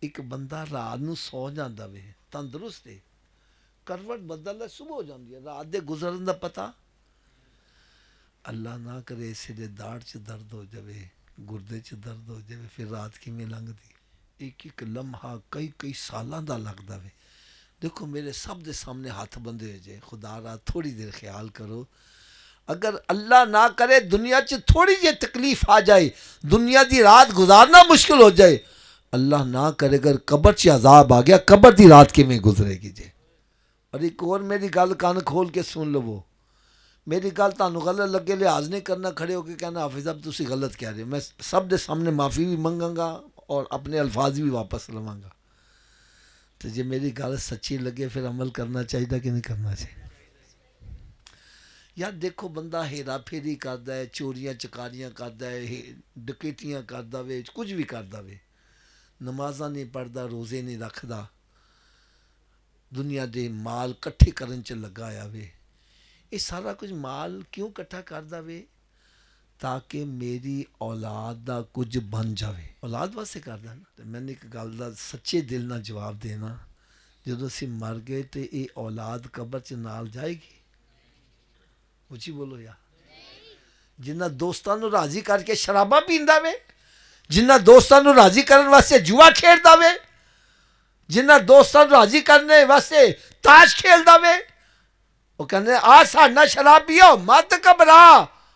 एक बंदा रात नूं सौ जांदा वे तंदुरुस्त है, करवट बदलदा सुबह हो जाती है, रात दे गुजरन दा पता। अल्लाह ना करे इसे दे दाड़ च दर्द हो जाए, गुर्दे च दर्द हो जाए, फिर रात किवें लंघदी। एक एक लम्हा कई कई सालां दा लगदा वे। देखो मेरे सब दे सामने हाथ बंधे हो जाए, खुदा रा थोड़ी देर ख्याल करो, अगर अल्लाह ना करे दुनिया च थोड़ी जी तकलीफ आ जाए, दुनिया की रात गुजारना मुश्किल हो जाए, अल्लाह ना करे अगर कबर च अजाब आ गया, कबर की रात किवें गुजरेगी जे। और एक और मेरी गल कान खोल के सुन लवो, मेरी गल तुहानूं गलत लगे लिहाज नहीं करना, खड़े होकर कहना हाफिज़ साहब तुसीं गलत कह रहे हो। मैं सब दे सामने माफ़ी भी मंगांगा और अपने अल्फाज भी वापस लवांगा। तो जे मेरी गल सच्ची लगे फिर अमल करना चाहिए कि नहीं करना चाहिए। यार देखो बंदा हेरा फेरी करता है, चोरियां चकारियां करता है, डकैतियां करता वे, कुछ भी करता वे, नमाजा नहीं पढ़ता, रोज़े नहीं रखता, दुनिया के माल कट्ठे करन च लगा आया वे। ये सारा कुछ माल क्यों कट्ठा करता वे? ताकि मेरी औलाद का कुछ बन जाए, औलाद वास्ते करता ना। तो मैंने एक गल का सच्चे दिल ना जवाब देना, जो असी मर गए तो ये औलाद कबर च नाल जाएगी? उची बोलो यार। जिन्ना दोस्तों को राजी करके शराबा पींदा वे, जिन्ना दोस्तों को राजी करने वास्ते जुआ खेलता वे, जिन्ना दोस्तों को राजी करने वास्ते ताश खेलता वे, वो कहने आ साडा शराब पियो, मत घबरा,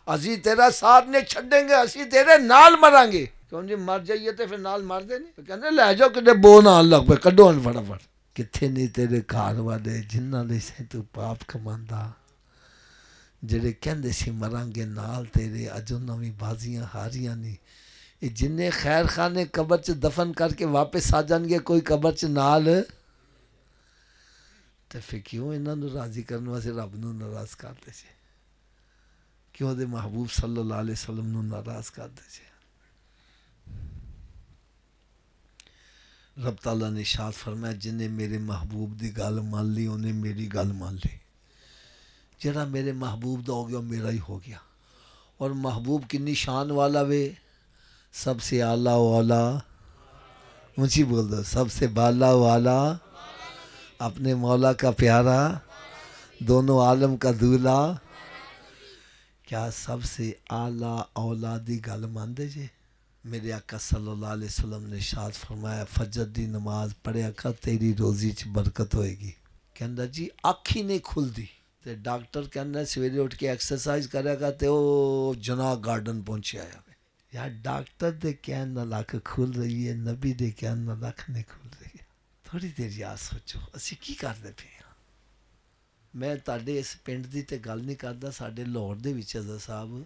असी तेरा साथ नहीं छड़ेंगे, असी तेरे नाल मरांगे। क्यों जी मर जाइए तो फिर नाल मर दे नहीं, कहने लै जाओ कि बो नाल लग पे, कड्डो फटाफट। किथे नहीं तेरे घर वाले जिन्होंने से तू पाप कमांदा, जेड़े कहंदे सी मरांगे नाल तेरे, अजो नवी बाजियां हारियां नहीं। ये जिन्ने खैर खाने कबर च दफन करके वापस आ जाएंगे, कोई कबर च नाल, तो फिर क्यों इन्हों राजी करने वास्ते रब नूं नाराज करते से, क्यों दे महबूब सल्लल्लाहु अलैहि वसल्लम नूं नाराज करते से। रब ताला ने इरशाद फरमाया, जिन्हें मेरे महबूब की गल मान ली उन्हें मेरी गल मान ली। जरा मेरे महबूब का हो गया मेरा ही हो गया। और महबूब किन्नी शान वाला वे, सबसे आला वाला, ऊंची बोल दो, सबसे बाला वाला, अपने मौला का प्यारा, दोनों आलम का दूल्हा। क्या सबसे आला औलादी गल मानते जे? मेरे आका सल्लल्लाहु अलैहि वसल्लम ने इरशाद फरमाया, फजर की नमाज पढ़िया कर, तेरी रोज़ी च बरकत होएगी। कहंदा जी अख ही नहीं खुलती, तो डॉक्टर कहना सवेरे उठ के एक्सरसाइज करेगा तो वो जना गार्डन पहुँचे आया। यार डॉक्टर दे कहन नाल अख खुल रही है, नबी दे कहन नाल अख नहीं खुल रही है। थोड़ी देर याद सोचो असी की करते पे हाँ। मैं तुहाडे इस पिंड की तो गल नहीं करता, साडे लाहौर दे विच अज़र साहब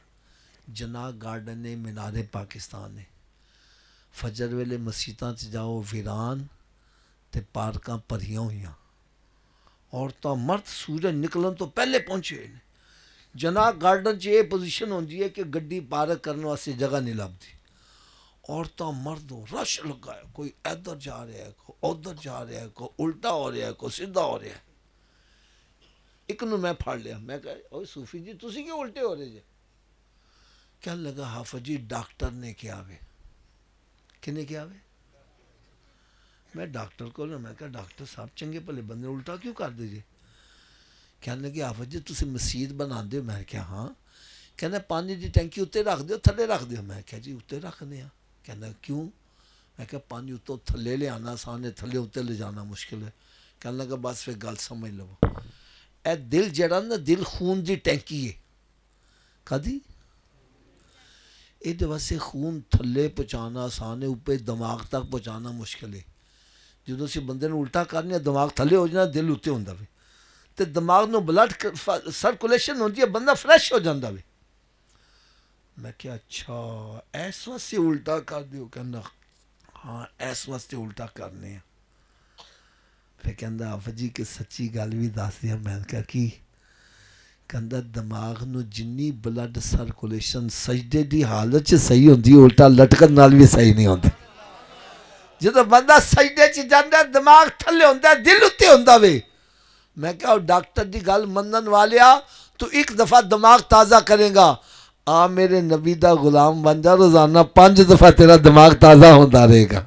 जना गार्डन ने, मीनारे पाकिस्तान ने, फजर वेले मसीतां च जाओ वीरान ते पार्कां भरियां होईयां, औरतां मर्द सूरज निकलन तो पहले पहुंचे हुए हैं। जना गार्डन च ये पोजीशन होंदी है कि गड्डी पार्क करने वास्ते जगह नहीं लभदी, औरतां मर्द रश लगा है, कोई इधर जा रहा है, कोई उधर जा रहा है, कोई उल्टा हो रहा है, कोई सीधा हो रहा है। एक नूं मैं फड़ लिया, मैं कहा ओए सूफी जी तुसीं क्यों उल्टे हो रहे जे? क्या लगा हाफिज जी डॉक्टर ने क्या वे, किने क्या वे? मैं डॉक्टर को मैं कहा डॉक्टर साहब चंगे भले बंदे उल्टा क्यों कर दे जे? कहने लगे हाफिज जी तुसीं मसीत बनाते हो? मैं क्या हाँ। कहना पानी की टैंकी उत्ते रख दो थले रख दो? मैं क्या जी उत्ते रखने। कहना क्यों? मैं क्या पानी उत्तों थले ले आना आसान है, थले उत्ते ले जाना मुश्किल है। कहने लगा बस फिर गल समझ लो, ए दिल जड़ा ना, दिल खून की टैंकी है, कदी ये वास्ते खून थले पहुँचाना आसान है, ऊपर दिमाग तक पहुँचाना मुश्किल है। जो असीं बंदे नूं उल्टा करने दिमाग थले हो जाना, दिल उत्ते होंदा वे, तो दिमाग नूं ब्लड सर्कुलेशन होती है, बंदा फ्रैश हो जाता वे। मैं क्या अच्छा इस वास्ते उल्टा कर दियो? कहना हाँ इस वास्ते उल्टा करने। फिर कहता हाफिज जी कि सच्ची गल भी दस दिया। मैं क्या की? कहता दिमाग नूं जिन्नी ब्लड सर्कुलेशन सजदे की हालत च सही होंदी, उल्टा लटकन नाल भी सही नहीं होंदी। जो बंदा सजदे च जांदा दिमाग थले होंदा, दिल उत्ते होंदा वे। मैं क्या डॉक्टर की गल मनन वालिया, तू एक दफ़ा दिमाग ताज़ा करेगा, आ मेरे नबी का गुलाम बन जा, रोज़ाना 5 दफ़ा तेरा दिमाग ताज़ा होता रहेगा।